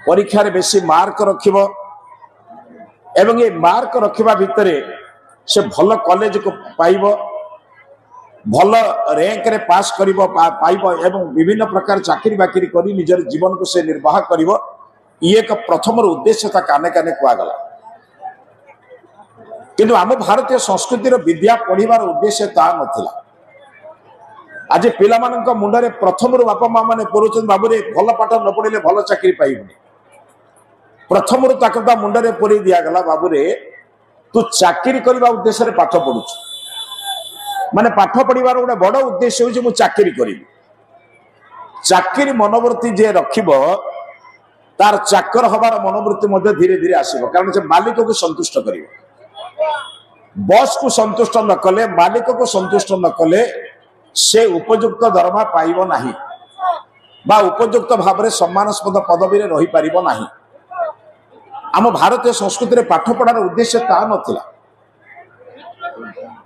परीक्षा रे बेसी मार्क रखिबो एवं ये मार्क रखिबा भितरे से भल कॉलेज को पाइबो भल रैंक रे पास करिबो पाइबो एवं विभिन्न प्रकार चाकरी बाकरी करी निजर जीवन को से निर्वाह करिबो ये एक प्रथम उद्देश्य था काने काने कुआ गला किंतु आम भारतीय संस्कृतिर विद्या पढ़िबार उद्देश्य ता नथिला। आज पिला मानक मुंडरे प्रथम बापा माँ माने पढ़ुछन बाबूरे भल पाठ न पढ़िले भल चाकरी पाइबुनी प्रथम ताकता मुंडरे पुरी दिया गला बाबूरे तू चाकरी करबा उद्देश्य रे पाठ पढ़ुछ माने पाठ पढ़िबार गोटे बड़ उद्देश्य होछि मु चाकरी करिबी चाकरी मनोवृत्ति जे रखिबो तार चाकर हबार मनोवृत्ति मध्य धीरे धीरे आसीबो कारण से मालिक को संतुष्ट करिबो बॉस को संतुष्ट न कले मालिक को संतुष्ट न कले से उपयुक्त दरमा पाइबो नाही बा उपयुक्त भाव रे सम्मानस्पद पदवी रे रही पारिबो नाही। आम भारतीय संस्कृति रे पाठ पढ़ार उद्देश्य ता नथिला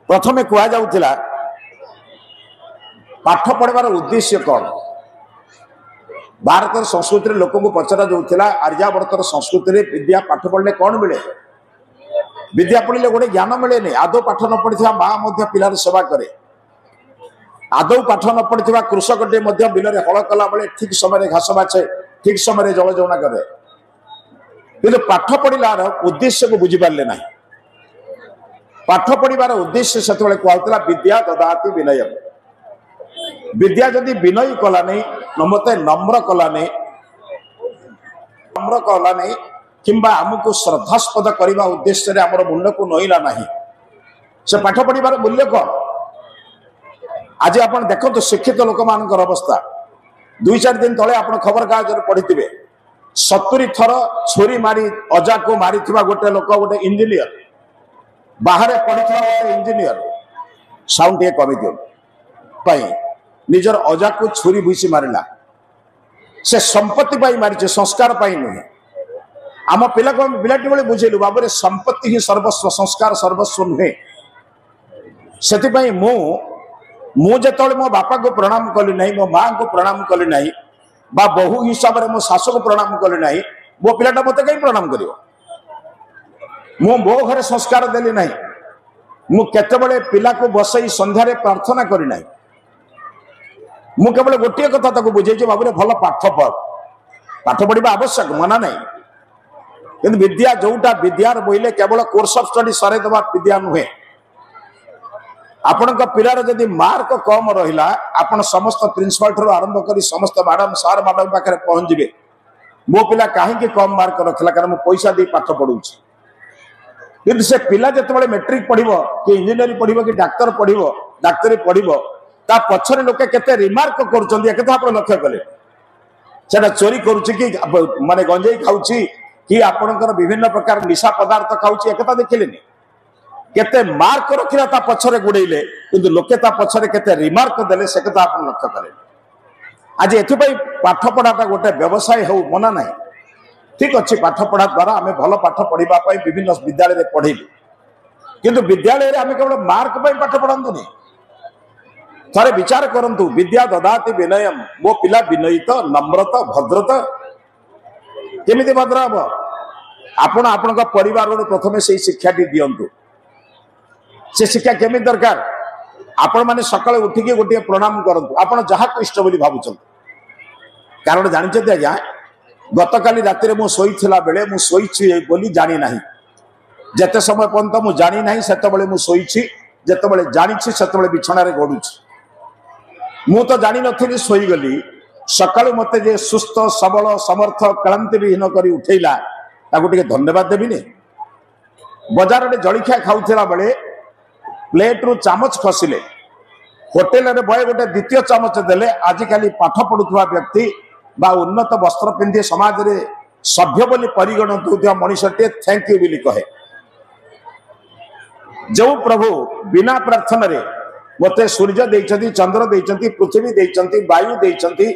प्रथमे कुआ जाउथिला पाठ पढ़वार उद्देश्य कौन भारत संस्कृति रे लोक को पचरा जाउथिला आर्यावर्तर संस्कृति रे विद्या पाठ पढ़ले कौन मिले विद्या पढ़ले गोटे ज्ञान मिले नहीं आदौ पाठ न पढ़िथिबा मां मध्य पिलार सेवा करे आदौ पाठ न पढ़िथिबा कृषक टे मध्य बिल रे हळ कला बेले ठीक समय घास बाछे ठीक समय जल जौना करे किंतु पाठ पढ़िलार उद्देश्य को बुझी पारले नहीं पाठ पढ़िबार उद्देश्य सेतबेले कहउतला विद्या ददाति विनय विद्या जदि विनय कला नहीं नमते नम्र कला नहीं किंबा हमको श्रद्धास्पद करने उद्देश्य आमर मुंड को नईला नहीं से पाठ पढ़िबार मूल्य कौन आज आप देखो शिक्षित लोक मान अवस्था 2-4 दिन तले आप खबर कागज पढ़ी 70 थर छुरी मारी अजा को मारी गोटे लोक गोटे इंजीनियर बाहर पढ़ी गोटे इंजीनियर साउंड टे कमी दियो निजर अजा को छुरी भूसी मारिला से संपत्ति पाई मारी संस्कार पाई नुहे आम पिला को पिलाटी बेले बुझेलु बाबू संपत्ति ही सर्वस्व संस्कार सर्वस्व नुहे से मु जेतले मो बापा को प्रणाम कली नहीं मो मां को प्रणाम कली नहीं बा बहु हिसाब रे मो सास को प्रणाम कली नहीं मो पिलाटा मते कई प्रणाम करियो मु मो घरे संस्कार देली नहीं मु केतेबेले पिला को बसई संध्या रे प्रार्थना करी नहीं मु केवल गोटे कथा ताको बुझे बाबू भल पाठ पढ़ा आवश्यक मना नहीं किंतु विद्या जोटा विद्यार बोले केवल कोर्स ऑफ स्टडी सरे दबा विद्या नुहे आपण पिलार जदि मार्क कम रहिला आपण समस्त प्रिंसिपल ठरो आरंभ करी समस्त मैडम सार मैडम पाखे पहुंच जिवे मो पिला कहीं कम मार्क रखला कारण मु पैसा दे पाठ पढ़ुछि किंतु से पिला जतबेले मैट्रिक पढ़िबो कि इंजीनियरिंग पढ़िबो कि डाक्टर पढ़िबो डाक्टरी पढ़िबो ता पछरे लोके केते रिमार्क करूछन्ती एकथा आपण लक्ष्य कले सेटा चोरी करूछि कि माने गंजेई खाउछि कि आपणकर विभिन्न प्रकार निशा पदार्थ खाउछि एकथा देखिलेनी केते मार्क रखिला ता पछरे गुडैले किंतु लोके ता पछरे केते रिमार्क देले से कथा आपण लक्ष्य कले आज एथि पई पाठ पढ़ाटा गोटे व्यवसाय हो मना नाही ठीक अच्छे पाठ पढ़ा द्वारा आम भल पाठ पढ़ा विभिन्न विद्यालय में पढ़ेलु किंतु विद्यालय में आम केवल मार्क पाठ पढ़ातुनि थे विचार करंतु विद्या ददाति विनय मो पिला विनयित नम्रत भद्रत केमिति भद्र हम आपण आपण परिवार प्रथमे से शिक्षा दिंतु से शिक्षा केमी दरकार आपण माने सकाळे उठिकी गोटे प्रणाम करंतु आपण जहा को इष्ट बोली भाबुछन कारण जानते आज्ञा गत काली राति रे मु सोईथिला बेले मु सोईछि बोली जानी नाही जते समय पर्यंत मु जानी नाही सेते बेले मु सोईछि जते बेले जानिछि सेते बेले बिछणा रे गडुछि मु तो जानी नथिली सोई गली सकाळु मते जे सुस्थ सबल समर्थ क्लांति विहीन करी उठैला ताको टिके धन्यवाद देबी ने बाजार रे जळिखा खाउथिला बेले प्लेट रु चामच खसिले होटेल रे बय गोटे द्वितीय चामच देले आजि काली पाठ पढुथवा व्यक्ति बा उन्नत वस्त्र पिंधि समाज रे सभ्य बोली परिगणित होता मनुष्यटे थैंक यू बोली कहे जो प्रभु बिना प्रार्थना रे मते सूर्य देइछंती चंद्र देइछंती पृथ्वी देइछंती वायु देइछंती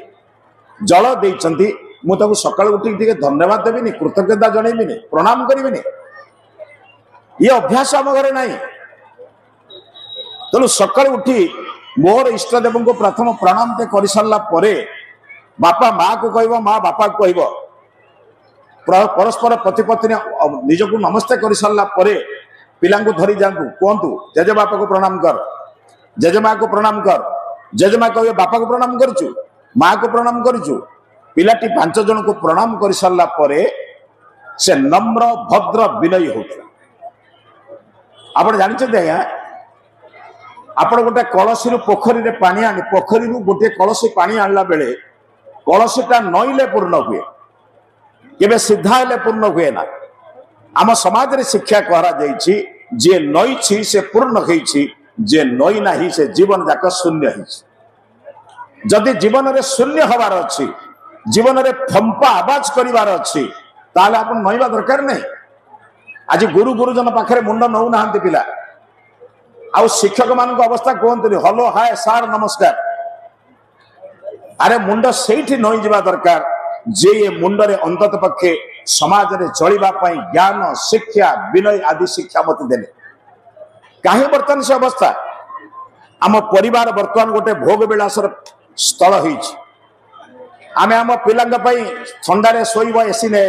जल देइछंती मु ताको सकाळ उठी टिके धन्यवाद देबिनी कृतज्ञता जणैबिनी प्रणाम करिबिनी ये अभ्यास हम घरे नाही तेणु सकाळ उठी मोर इष्ट देव को प्रथम प्रणाम ते करि सारला परे बापा माँ को कहब माँ बापा को कहब परस्पर प्रतिपत्नी निजक नमस्ते कर सारा पिला धरी जातु कहतु जेजेबापा को प्रणाम कर, जेजेमा को प्रणाम कर, जेजेमा कहे बापा को प्रणाम करुचु, माँ को प्रणाम करुचु। पिलाटी 5 जन को प्रणाम कर सारा से नम्र भद्र विनयी होता। आप जानते आज्ञा आप गोटे कलसी पोखरी में पानी आनी पोखरी गोटे कलसी पानी आणला बेले कलसीटा नईले पूर्ण हुए केबे सीधा हेले पूर्ण हुए ना। आम समाज रे शिक्षा करा जाइछि जे नई से पूर्ण होइछि, जे नई नाही से जीवन जाक शून्य होइछि। जदि जीवन रे शून्य हबार अछि, जीवन रे फंपा आवाज करिवार अछि, ताले आपण नईबा दरकार नहीं। आज गुरु गुरुजन पाखरे मुंड नौ नाहंती पिला आ शिक्षक मान अवस्था कहते हलो हाय सार नमस्कार। अरे मुंड से नई जा दरकार जे ये मुंडरे अंतत पक्षे समाज रे चलिबा पई ज्ञान शिक्षा विनय आदि शिक्षा मत देले। कहीं बर्तमान से अवस्था आम परिवार बर्तमान गोटे भोग विलासर स्थल होइछि। आमे आम पिलांग पई ठंडारे सोइबो एसी ने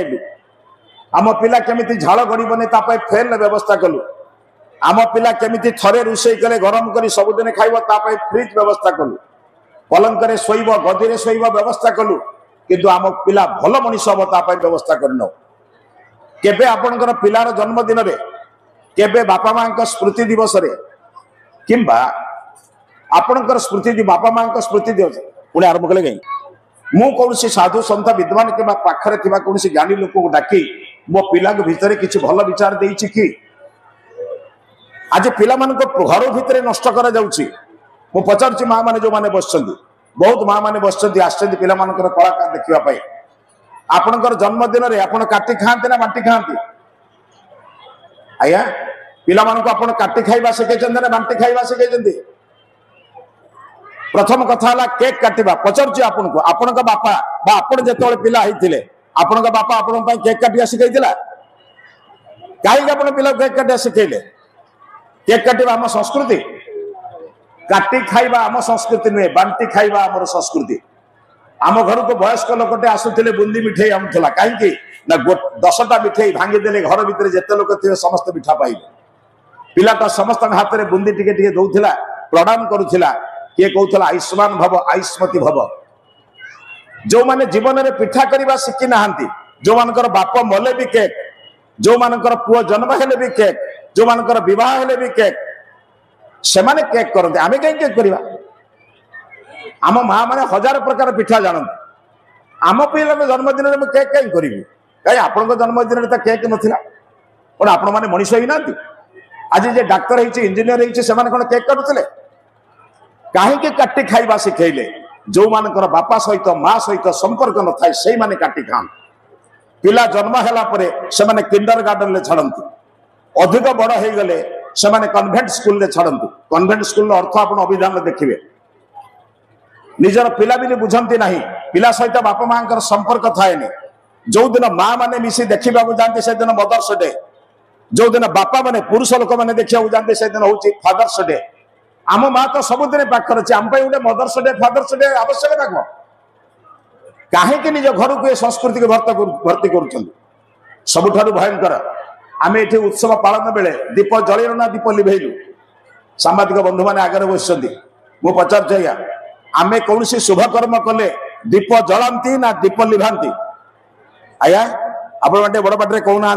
आम पिला केमिति झाड़ गड़बनी फैन व्यवस्था कलु। आम पिला केमिति थरे रुषे कले गरम करी सबुदिन खाइब फ्रिज व्यवस्था कलु। पलंक रे सोइब गदी रे सोइब व्यवस्था कलु, किंतु आम पिला भल मनीष हम व्यवस्था करन। केबे आपनकर पिलार जन्मदिन रे, केबे बापा मां स्मृति दिवस रे किंबा आपनकर स्मृति बापा मां स्मृति दिवस पुणी आरंभ कले गई मु कौन साधु सन्थ विद्वान के पाखरे थिबा कौन ज्ञानी लोक को डाकी मो पिला भितर किसी भल विचार देछि कि आज पिला मानक घर भितर नष्ट करा जाउछि। मु पचारछि मां माने जो माने बसछन्ति, बहुत मां माने बसछन्ति आछन्ति पिला मानकर कलाकार देखिबा पई। आपनकर जन्मदिन रे आपण काटी खांते ना बांटी खांते? आया पिला मानक आपण काटी खाइबा शिखैछन्ति ना बांटी खाइबा शिखैछन्ति? प्रथम कथा है केक काटिबा। पचारछि आपनको आपनका बापा बा आपण जेतोले पिला हेतिले आपनका बापा आपण पई केक काटिया शिखैतिला? काहे आपण पिला केक काटिया शिखैले? केक काटिबा हम संस्कृति, काटी खाइबा आम संस्कृति नुहे, बांटी खाइबा आमर संस्कृति। आम घर को वयस्क लोकटे आसुले बुंदी मिठाई आमुला कहीं ना 10टा मिठाई भांगीदे घर भितर जिते लोक थे समस्त मिठा पाइले। पिलाटा समस्त हाथ में बुंदी टिके टिके दौला प्रणाम करुला। किए कहूला आयुष्मान भव आयुष्मती भव। जो माने जीवन में पिठा करवा शिखी ना, जो मानकर बाप मले भी केक, जो मानकर पुओ जन्म हेले भी केक, जो मानकर विवाह हेले भी केक, से माने केक करते आमे कहीं केक करवा? आम माँ माने 1000 प्रकार पिठा जानते। आम पिला जन्मदिन में केक कहीं करी? कहीं आपण जन्मदिन में तो केक नथिला कौन? आपण मैंने मनीष ही ना। आज जे डाक्तर होइछि इंजीनियर होइछि से माने कोन केक काटुले? कहीं काटी खाइबा शिखैले? जो मानकर बापा सहित माँ सहित संपर्क न थाए से माने काटी खान। पिला जन्म हैला परे से माने किंडर गार्डन ले छड़ंती, अधिक बड़ हो गले से माने कन्वेंट स्कूल ले छड़ंती। कन्वेंट स्कूल अर्थ आपण अभिधान देखिए। निजर पिला भी बुझंती नहीं, पिला सहित बापा मां संपर्क थाएनि। जो दिन माँ माने मिसी देखा जाते से दिन मदर्स डे, जो दिन बापा माने पुरुष लोक मैंने देखा जाते से दिन हूँ फादर्स डे। आम माँ तो सबुदिन पाखर अच्छे, आम गोटे मदर्स डे फादर्स डे आवश्यकता कौन? कहीं निज घर को संस्कृति को भर्ती कर सबुठारु भयंकर। आम ये उत्सव पालन बेले दीप जलैलु ना दीप लिभेलु? सांबादिक बंधु मैंने आगे बस मु पचार आम कौन शुभ कर्म कले दीप जलांती ना दीप लिभांती? आया आप बड़ पाटे कहना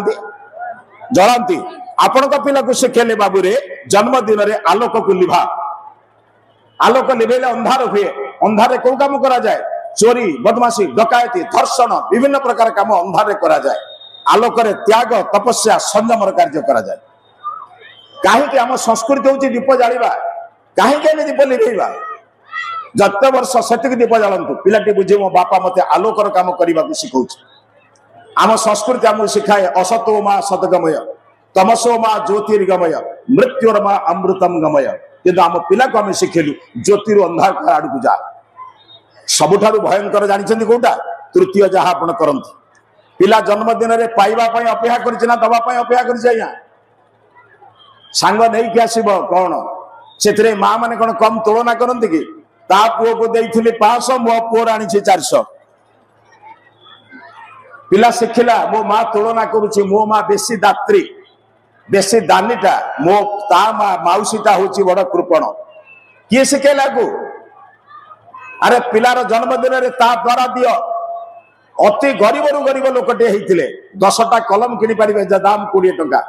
जलांती। आपण पिला को शिखेले बाबू रे जन्मदिन रे आलोक को लिभा। आलोक लिभेले अंधार हुए। अंधारे कौ काम करा जाए? चोरी बदमाशी डकायती धर्षण विभिन्न प्रकार काम अंधारे करा जाए। आलोक रे त्याग तपस्या संयमर कार्य करा जाए। कहीं आम संस्कृति हूँ दीप जालिबा, कहीं दीप लिभेबा? जत वर्ष सेतिक दीप जालंतु। पिलाटी बुझे मो बापा मते आलोकर काम करने को शिखौ। आम संस्कृति आमको शिखाए असतो मा सतगमय, तमसो मा ज्योतिर्गमय, मृत्युर मा अमृतम गमय। किंतु आम पिला को आम शिखेलु ज्योतिर अंधार आड़ को जा। सबुठारु भयंकर जानते कौटा? तृतीय जहाँ आप करती। पिला जन्मदिन में पाइबा अपेक्षा करना दवा अपेक्षा कर सांग नहीं आसब कौन से माँ मैंने कौन कम तुलना करती कि ता पुओ को देइथिली 500 मो पुओर आनी 400। पिला शिखिला मो माँ तुलना करुच्ची मो माँ बेसी दात्री बेसी दानीटा मो ता माँ माउसीटा हूँ बड़ कृपण किए शिखेला को अरे पिलार जन्मदिन रे ता द्वारा दियो अति गरीब रु गरीब लोकटे होते 10टा कलम किनी पारे दाम 20 टंका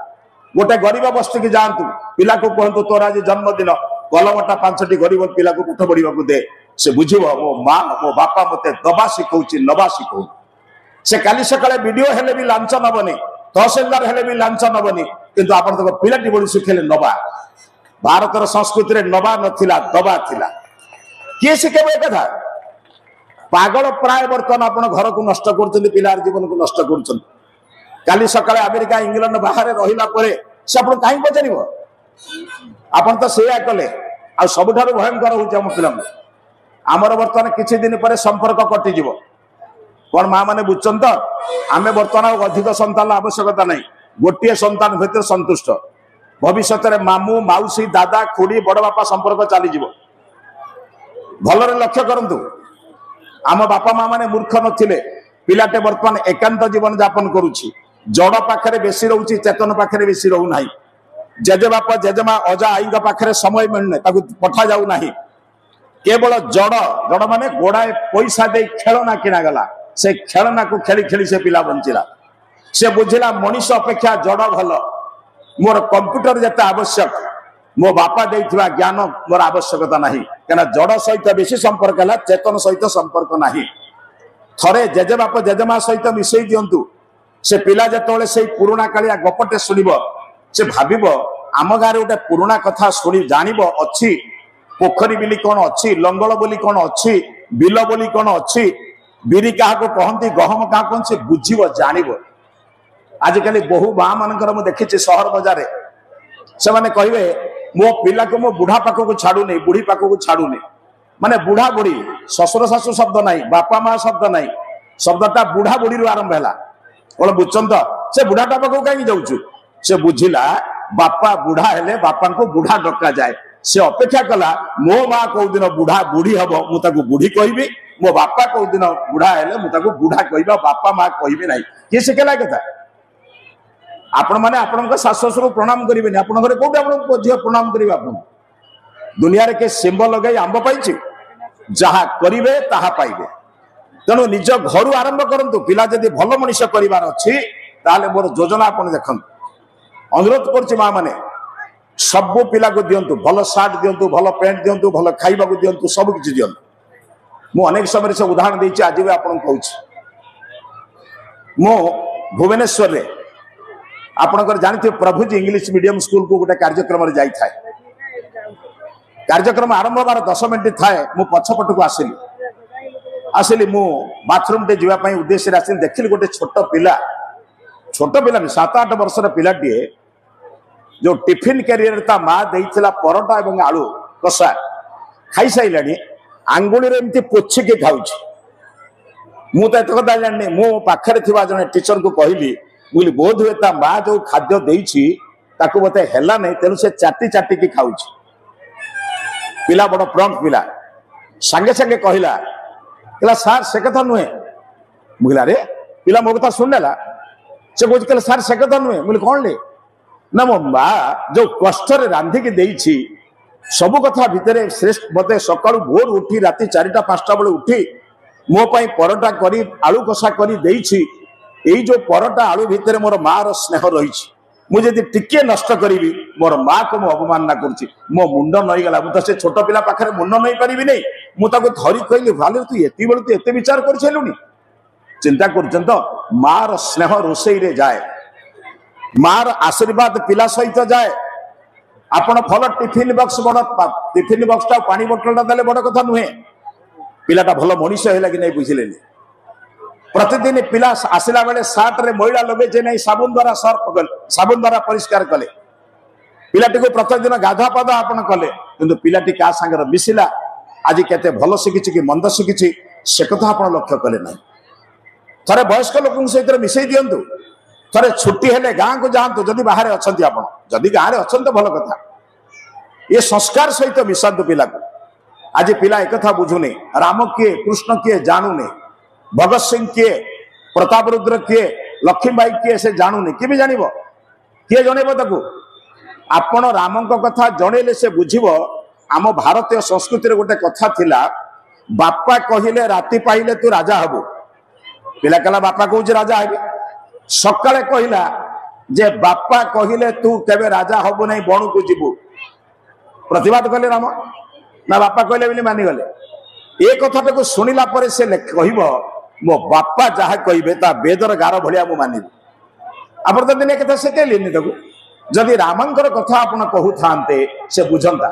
गोटे गरीब बस्ती की जातु पिला को कहतु तोर आज जन्मदिन कलमटा 5टी गरीब पिला को पाठ पढ़ा दे से बुझ मो माँ मो बापा मत दबा शिखौ नवा शिखौ से काली सकाଳେ वीडियो हेले भी लांच नबनी तहसीलदार हेले भी लांच नबनी किंतु आपण तक पिलाटी बड़ी शिखेले नबा भारतर संस्कृति रे नबा नथिला दबा थिला किए शिखेब ए कथा पागल प्राय बर्तमान आपण घर को नष्ट करछन पिलार जीवन को नष्ट करछन काली सकाळे अमेरिका इंग्लैंड बाहर रहिला परे से आपण काई पचारिबो आपण तो सेया कले आ सबठारु भयंकर होछ हम पिला हमर बर्तमान किछि दिन परे संपर्क कटि जीवो कौन माँ मैंने बुझन तो आम बर्तमान अधिक संतान आवश्यकता नहीं गोटे संतान भीतर संतुष्ट भविष्य में मामू माउसी दादा खुड़ी बड़ बापा संपर्क चलीज भलरे लक्ष्य करंतु आम बापा माँ मैंने मूर्ख नथिले पिलाटे बर्तमान एकांत जीवन यापन करुच्ची जड़ पाखे बेसी रोचे चेतन पाखे बेसी रोना जेजे बापा जेजेमा अजा आई पाखे समय मिलने पठा जाऊ ना केवल जड़ जड़ माने गोड़ाए पैसा दे खेलना किणागला से खेलना को खेली खेली से पिला बंचिला से बुझिला मनीष अपेक्षा जड़ भल मोर कंप्यूटर जते आवश्यक मो बापा देथिबा ज्ञान मोर आवश्यकता नहीं कना जड़ सहित बेसी संपर्क है चेतन सहित संपर्क नहीं थरे जेजे बाप जेजेमा सहित मिसई दियंतु से पिला जतोले से पुराणा कालिया गपटे सुनिबो से भाबिबो आम गारे गोटे पुराणा कथा सुनी जानिबो अछि पोखरी बिली कौन अच्छी लंगल बोली कौन अच्छी बिल बोली कौन अच्छी बिरी क्या कहती गहम क्या कौन से बुझीब जानिब आजिकल बहु माँ मानकर मुझे देखी सहर बजार से मैंने कहे मो पिला को मो बुढ़ा पाखक छाड़ूनी बुढ़ी पाखक छाड़ूनी माने बुढ़ा बुढ़ी ससुर शाशु शब्द नहीं बापा माँ शब्द नहीं शब्दटा बुढ़ा बुढ़ी रू आरंभ है कौन बुझन तो से बुढ़ाटा पाखक कहीं जाऊँ से बुझिला बापा बुढ़ा हेले बापा को बुढ़ा डका जाए से अपेक्षा कला मो माँ कौ दिन बुढ़ा बुढ़ी हम मुझे बुढ़ी कहबी मो बापा कौ दिन बुढ़ा हेले मुझे बुढ़ा कहबा बापा माँ कहबी ना किए शिखेला कथा आपण मैंने आपण शाशु शशुर प्रणाम करेंगे आप कौटे आप झील प्रणाम करेंगे आप दुनिया के सिंबल लगे आंब पाई जहाँ करेंगे ताहा पाइबे तेणु निज घर आरंभ करूँ पिला जदि भल मनीष करार अच्छी मोर योजना आप देखते अनुरोध कर माँ मैंने सबू पिला को दिंतु भल सार्ट दिंतु भल पैंट दिंतु भल खाइबा को दिंतु सब किसी दिंतु मु अनेक समय से उदाहरण देती आज भी आपन कहूँ मो भुवनेश्वर रे आपनकर जानते प्रभुजी इंग्लिश मीडियम स्कूल को गोटे कार्यक्रम जाई था कार्यक्रम आरंभ होबार 10 मिनिट थाए मु पछपट को आसिली मु बाथरूम टे जीवा उद्देश्य आसिली देखिली गोटे छोट पिला नहीं 7-8 वर्षर पिलाटीए जो टिफिन कैरियर ता माँ देइथिला परोटा एवं आलू कषा खाई साइलानी आंगुली रे एमती पोछिके खाउछि मु तो एत कथा जानि मो पाखरे थिबा जने टीचर को कहली मुली बोध हुए ता माँ जो खाद्य देइछि ताको मते हेला नहीं तेनु से चाटी चाटी की खाउछि पिला बड़ प्रंट पिला संगे संगे कहला सर से कथा नुहे मुला रे पिला मो कथा सुनला से कहला सर से कथा नुहे मुली कौन ले ना मो माँ जो कष्ट रांधिकी देइछि सब कथा भितर श्रेष्ठ मते सकाळु भोर उठी राति 4टा-5टा बेले उठी मो पाई परोटा करी आलू कषा करी देइछि एई जो परोटा आलू भितर मोर माँ रो स्नेह रहिछि मुझे टिके नष्ट करी मोर माँ को मु अवमानना करुच्ची मो मुंड नई गला मुझे से छोट पिला पाखे मुंड नई पारि नहीं मुझे धरी कहली भाले तू एत बेलू तू एत विचार कर सारूनी चिंता कर माँ रो स्नेह रोषे रे जाए मार आशीर्वाद पिला सहित जाए आपण फल टिफिन बॉक्स बड़ टिफिन बॉक्स टा पानी बोतल देले बड़ कथा नुहे पिलाटा भल मनीष है कि नहीं बुझिले प्रतिदिन पिला आसला बेले सार्ट रे मैला लगे नहीं साबुन द्वारा सर्फ कले साबुन द्वारा परिष्कार कले पिलाटी को प्रतिदिन गाधा पादा आपण कले किंतु पिलाटी का सांगर मिसिला आज केते भल शिखिछि कि मंद शिखिछि से कथा आपण लक्ष्य कले नहीं थरे वयस्क लोक सहित मिसई दियंतु थरे छुट्टी हेले गाँ को जातु जदि बाहर अच्छा जदि गाँव अच्छा तो भल कथा ये संस्कार सहित मिशातु पिला को आज पिला एक बुझुनी राम किए कृष्ण किए जानूनी भगत सिंह किए प्रताप रुद्र किए लक्ष्मीबाई किए से जानूनी कि जानव किए जनइब ताकू आपण राम कथा जनइले से बुझिब आम भारतीय संस्कृति गोटे कथा थिला बापा कहले राति पाइले तू राजा हबु पिला कहला बापा कहूँ राजा हेबी सकाळे कहला जे बापा कहले तू केबे राजा हबु नहीं बणु को जीवु प्रतिवाद कले राम ना बापा कहले बोली मानिगले ए कथाटा को सुनिला परे से कहब मो बापा जहाँ कहे ता बेदर गार भाया मु मानिबी आपण तो दिने कथा शिखेलिनी ताकू जदि रामंकर कथा आपण कहू थांते से बुझंता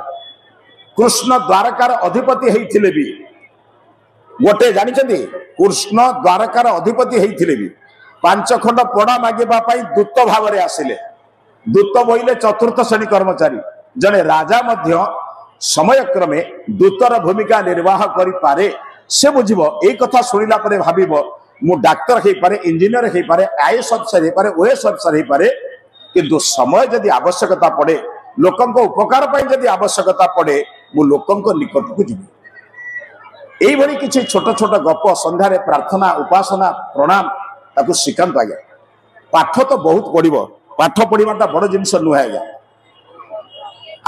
कृष्ण द्वारकार अधिपति होइथिले भी गोटे जानिछन्ती कृष्ण द्वारकार अधिपति होइथिले भी 5 खंड पड़ा मागिबा पई दूत भाव रे आसिले दूत बोइले चतुर्थ श्रेणी कर्मचारी जने राजा मध्य समय क्रमे दूतर भूमिका निर्वाह करि पारे से बुझिबो ए कथा सुनिला परे भाबिबो मु डाक्टर हे पारे इंजीनियर हे पारे आईएएस अफसर हे पारे ओएस अफसर हे पारे किंतु समय जदि आवश्यकता पड़े लोकंक उपकार पई जदि आवश्यकता पड़े मु लोकंक निकट को जिबी एई भली किछि छोट छोट गप संध्यारे प्रार्थना उपासना प्रणाम ताकू शिखांत आज्ञा पाठ तो बहुत पड़िबो पाठ पढ़िबाटा बड़ जिनिस नुहे आज्ञा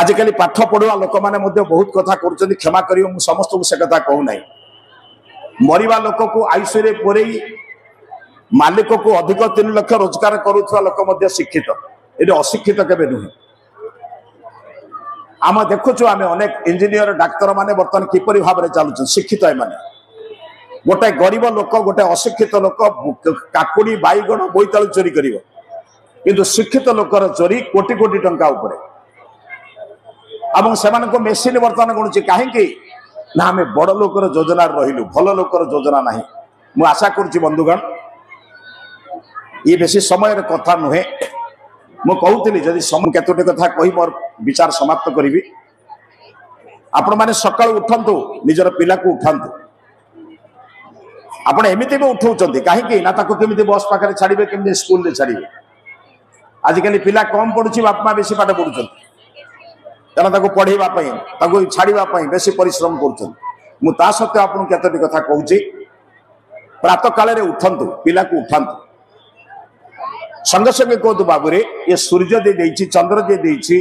आजिकल पाठ पढ़ुआ लोक मैंने बहुत कथा कर क्षमा कर समस्त को से कथा कहू ना मरवा लोक को आयुष पुरे मालिक को अधिक 3 लाख रोजगार करुवा लोक शिक्षित ये अशिक्षित केवे नुहे आम देखुचु आम अनेक इंजीनियर डाक्तर माने बर्तमान किपरि भाव में चलुन शिक्षित एमाने गोटे गरीब लोक गोटे अशिक्षित लोक काकुड़ी बैगण बोईतालु चोरी करिवो किंतु शिक्षित लोकर चोरी कोटी कोटी टंका उपरे से मेसीन बर्तमान गुणुची कहीं ना आम बड़ लोकर योजना रही भल लोकर योजना ना मु आशा करुच्ची बंधुगण ये बेसी समय कथा नुहे मु कहूली जदि केतोटी कथा कही मोर विचार समाप्त करी आपण मैंने सका उठंतु निजर पिला को उठांतु आपण एमती भी उठाउछंती कहीं ना ताको केमिति बस पाखरे छाड़िबे केमिति स्कूल रे छाड़िबे आजिकल पिला कम पढ़ुची बाप माँ बेसी पाठ पढ़ुछंती तेना पढ़ाई छाड़ापी बेसी परिश्रम करा सत्वे आपको केतोटी कथा कहूँ प्रातः काल उठंतु पिला को उठांतु संगे संगे कहतु बाबूरे ये सूर्य दे देइछि चंद्र जे देइछि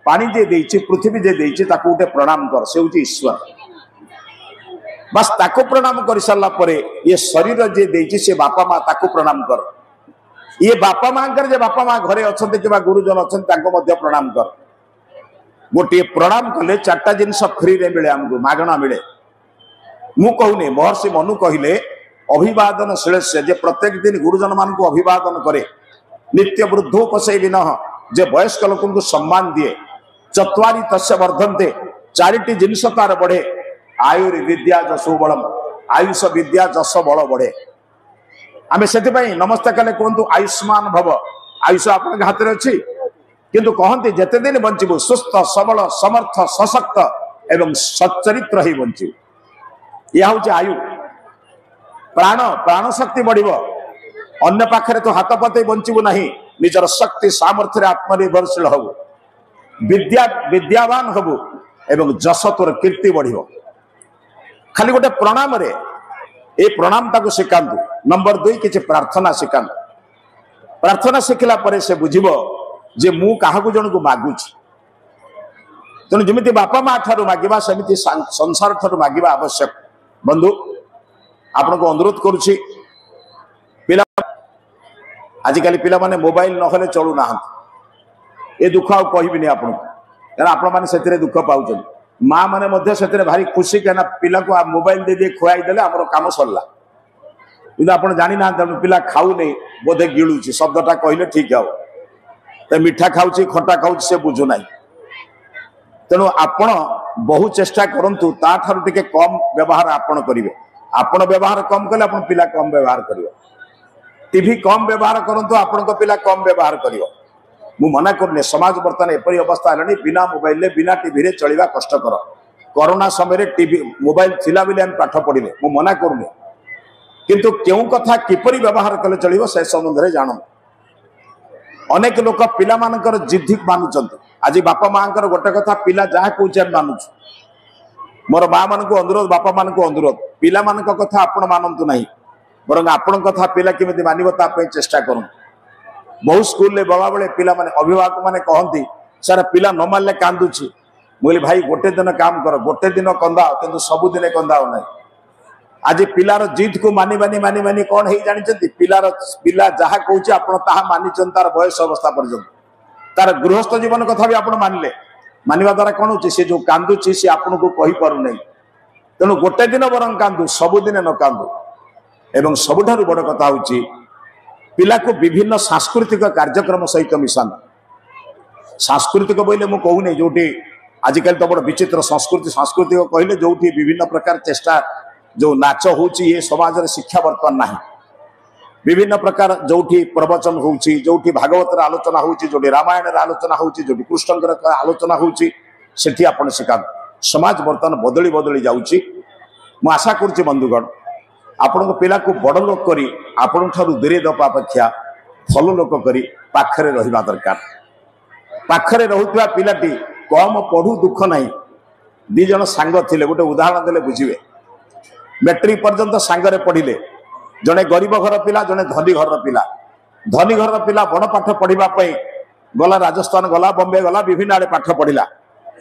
पानी जे देइछि पृथ्वी जे देइछि ताकू उठे प्रणाम कर से होछि ईश्वर बस ताकू प्रणाम कर सारा परे ये शरीर जे देइछि से बापा माँ ताकू प्रणाम कर ये बापा माँ जे बापा माँ घरे अछंते किबा गुरुजन अछंते तांको मध्य प्रणाम कर गोटे प्रणाम कले 4टा जिनस फ्री रे मिले हमको मागणा मिले मु कहूनी महर्षि मनु कहले अभिवादनशील से जे प्रत्येक दिन गुरुजन मान को अभिवादन करे नित्य वृद्धोपसै विनः जे वयस्क लोक को सम्मान दिए चत्वारि तस्य वर्धन्ते 4टी जिनस तार बढ़े आयुर विद्या जसो बलम आयुष विद्या जस बल बढ़े आमे सेति पई नमस्ते कले कहंतु आयुष्मान भव आयुष आपन हाथ रे अछि किंतु कहते जिते दिन बंचबू सुस्थ सबल समर्थ सशक्त एवं सच्चरित्र ही बंचू यह हूँ आयु प्राण प्राण शक्ति बढ़ अन्य पाखे तो हाथ पते बंचबू ना निजर शक्ति सामर्थ्य आत्मनिर्भरशील हबु विद्या विद्यावान हबु एवं जस तोर कीर्ति बढ़ खाली गोटे प्रणाम रे ए प्रणाम ताको शिखांतु नंबर 2 किछि प्रार्थना शिखांतु प्रार्थना शिखला परे से बुझिबो जे मु काहाकू जन को मागुची तेणु जमी बापा माँ ठार मागिबा सेमिति संसार ठार मागिबा आवश्यक बंधु आपण को अनुरोध करुछि पिला आजिकल पिला माने मोबाइल नहले चलू ना ए दुख आ कहबिनी आपण कारण आपण माने सेतिरे दुख पाउछन माँ माने मध्य सेतिरे भारी खुशी केना पिला को मोबाइल दे दे खुआई देले हमर काम सरला किंतु आपण जानि ना पिला खाऊ नै बोधे गिळुची शब्दटा कहले ठीक हो तो मीठा खाऊची खटा खाऊची से बुझु ना तेणु आपण बहु चेष्टा करंतु ता ठारू टिके कम व्यवहार आपण करिवे आपण व्यवहार कम कले आपण पिला कम व्यवहार करिवो टीवी कम व्यवहार करंतु आपण को पिला कम व्यवहार करिवो मु मना करने समाज वर्तमान एपरी अवस्था हलानी बिना मोबाइल बिना टीवी रे चलिबा कष्टकर कोरोना समय टीवी मोबाइल थिला बिले हम पाठ पढिले मु मना करने किंतु केउ कथा किपरि व्यवहार कले चलिवो से संबंध रे जानो अनेक लोक पिला मानकर जिद्दी मानुचंती आज बापा माँ गोटे कथा पिला जहाँ कहे मानुच मोर माँ मान को अनुरोध बापा मान को अनुरोध पिला मान कथा आपण मानतु ना बर आपण कथा पिला केमी मानव चेष्टा करूँ बहुत स्कूल बला बेले पिला माने अभिभावक माने कहती सर पिला न मानले कांदुची मुझे भाई गोटे दिन काम कर गोटे दिन कंदाओ किंतु सबुदिन कंदाओ ना आज पिलार जिद को मानी मानी मानी मानी कौन है जानते पिला जहाँ कौचे आप मानी तार बयस अवस्था पर्यंत तार गृहस्थ जीवन कथा भी आप मानले मानवा द्वारा कौन हो जो कांदुची सी आपन को कही पार नहीं तेणु गोटे दिन बर कांदु सबुदिन न कांदु एवं सबुठारु बड़ कथा हूँ पिला को विभिन्न सांस्कृतिक कार्यक्रम सहित मिशान सांस्कृतिक बोले मुझे कहूनी जो आजिकल तो बड़ विचित्र सांस्कृतिक कहले जो विभिन्न प्रकार चेष्टा जो नाच हो समाज रे शिक्षा बर्तमान ना विभिन्न प्रकार जो प्रवचन हो जो भागवत आलोचना हो जो रामायण आलोचना हो जो कृष्ण आलोचना होठी आप शिखा समाज बर्तमान बदली बदली जाऊँगी मु आशा करुच्ची बंधुगण आपण पिला को बड़ लोक करी आपण ठारू दूरे दबा अपेक्षा भल लोक करी पाखरे रहिबा दरकार पाखरे रहुतबा पिलाटी कम पढ़ू दुख नहीं दी जन सांग थिले गोटे उदाहरण देले बुझिबे मैट्रिक पर्यंत सांगरे पढ़िले जड़े गरीब घर पिला जड़े धनी घर पिला बड़ पाठ पढ़ा गला राजस्थान गला बॉम्बे गला विभिन्न आड़े पाठ पढ़ा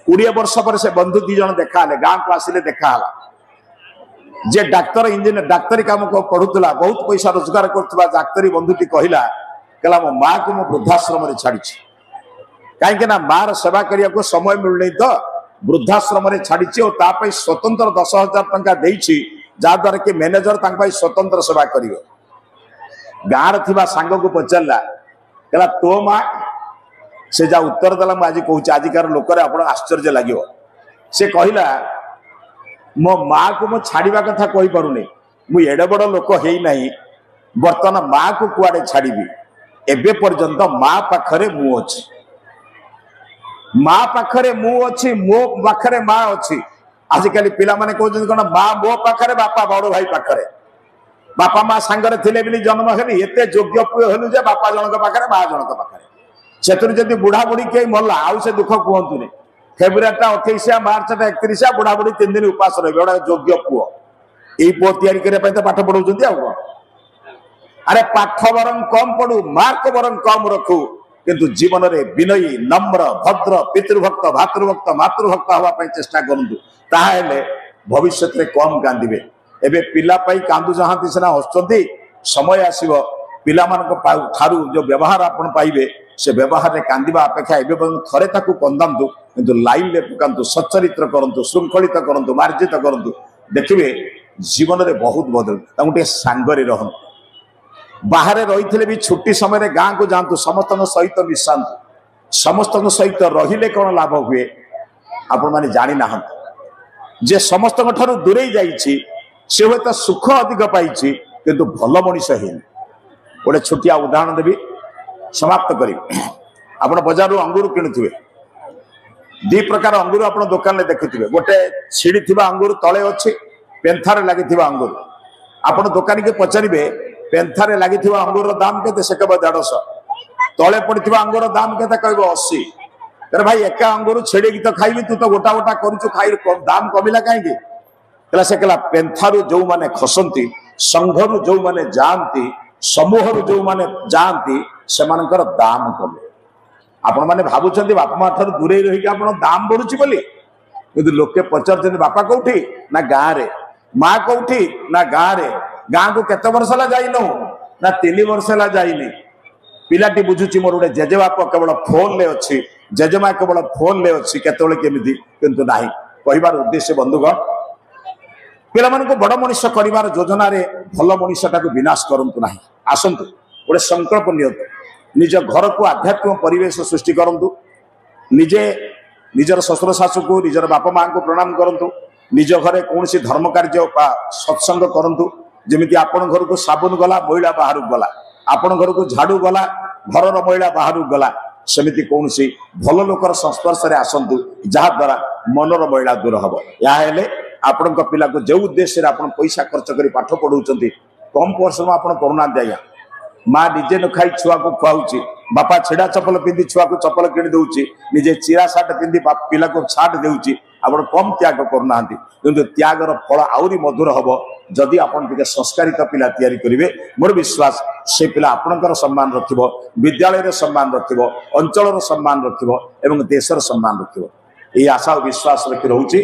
20 वर्ष पर से बंधु दी जन देखा गाँ को आसिले देखा जे डाक्तर इंजीनियर डाक्तरी काम को पढ़ुला बहुत पैसा रोजगार कर डाक्तरी बंधुटी कहला मो माँ को मो वृद्धाश्रम छाड़ी कहीं मार सेवा करने को समय मिलूनी तो वृद्धाश्रम छाड़ी और तापाई स्वतंत्र 10,000 टंका देछि जहाद्वारा कि मैनेजर स्वतंत्र सेवा करेंगे गाँव थी सांग को पचारा कहला तो माँ से जा उत्तर देला मुझे कहूँ आजिकार लोक आप आश्चर्य लगे से कहला मो माँ को मो छाड़ा कथा कही पारुनी मु एडे बड़ लोक है नहीं बर्तमान माँ को कुआड़े छाड़ी एबे पर्यंत माँ पाखरे मु अच्छी माँ पाखरे मु अच्छी मो पाखरे माँ अच्छी आजिकल पिला माने कहते कौन माँ मो पाखरे बापा बड़ भाई पाखरे बापा माँ सांगरे थिले बिली जन्म हेली एते योग्य पुओ हेलु जे बापा जनक पाखरे माँ जनक पाखरे सेतुर जदि बुढ़ा बुढ़ी के मरला आउ से दुख कहतुनी फेब्रुआरी 28 मार्च 31 बुढ़ा बुढ़ी 3 दिन उपास रहे गोटे योग्य पुओ यही पुओ तैयारी करने तो पाठ पढ़ाऊँ आउ अरे पाठ बरं कम पढ़ू मार्क बरं कम रखू किंतु जीवन में विनयी नम्र भद्र पितृभक्त भातृभक्त मातृभक्त हवाई चेष्टा करूँ ताहले भविष्य में कम कांदे एबे पिला कांदु चाहती सीना हसुँच समय आसव पिला ठारू जो व्यवहार आपन पाइबे से व्यवहार में कांदा अपेक्षा एवं थे कंदातु किंतु लाइन में पकातु सच्चरित्र करूँ श्रृंखलित करूँ मार्जित करूँ देखिए जीवन में बहुत बदल सांगरे रहूँ बाहर रही भी छुट्टी समय गाँ को जातु समस्त सहित मिशातु समस्त सहित रहिले कौन लाभ हुए आपण मैंने जानी ना जे समस्त दूरे से हूँ तो सुख अधिक पाई किंतु भल मनीष है गोटे छोटिया उदाहरण देवी समाप्त करी आपण बजार अंगूर किणुवे दी प्रकार अंगूर आप दुकान में देखुवे गोटे छिड़ी थी अंगूर तले अच्छी पेंथारे लगी अंगूर आप दुकानी के पचारे पेंथारे लगी अंगूर दाम के से कह 150 तले पड़ी अंगूर दाम के कह 80 तेरे भाई एका अंगूर छेड़ी तो खाइबी तू तो गोटा गोटा करू खाई दाम कमिला कहीं से कहला पेंथारू जो माने खसंती संघरू जो माने जाती समूह जो माने जाती से दाम कमे आपण मैंने भावुं बापा माँ ठार दूरे रही दाम बढ़ुची बोली कि लोके पचार बापा कौटी ना गाँव रे माँ कौटी ना गाँव रे गाँ को केते वर्ष है जाइनु ना 3 वर्ष है जाइनी पिलाटी बुझुची मोर गोटे जेजेबाप केवल फोन ले अच्छी जेजेमा केवल फोन ले अच्छी केतले केमिति किंतु नाही कहिबार उद्देश्य बंधुगण पिला मानक बड़ मनीष करिवार योजना रे भल मनीषटा को विनाश करंतु नाही आसंतु गोटे संकल्प नियंतु निज घर को आध्यात्मिक परिवेश सृष्टि करंतु निजे निजर ससुर शाशु को निजर बापा माँ को प्रणाम करंतु निज घरे कौन धर्म कार्य सत्संग करंतु जमिति आपण घर को साबुन गला महिला बाहर गला आपण घर को झाड़ू गला घर महिला बाहर गला सेमिति कौन भल लोकर संस्पर्श में आसतु जहाद्वारा मनर महिला दूर हम या आपण पिला को जो उद्देश्य आप पैसा खर्च कर पाठ पढ़ाऊँ कम परिश्रम आप करूना आज्ञा माँ निजे न खाई छुआ को खुआऊची बापा छेड़ा चपल पिंधि छुआ को चपल किणी दउची निजे चिरा सार्ट पिंधि पिला को छाट देउची आपण कम त्याग करना किंतु त्यागर फल आउरी मधुर हबो जदि आपण टिके संस्कारित पिला तैयारी करिवे मोर विश्वास से पिला आपणकर सम्मान रखिबो विद्यालय रे सम्मान रखिबो अंचल रो सम्मान रखिबो एवं देशर सम्मान रखिबो एई आशा और विश्वास रखि रहउची।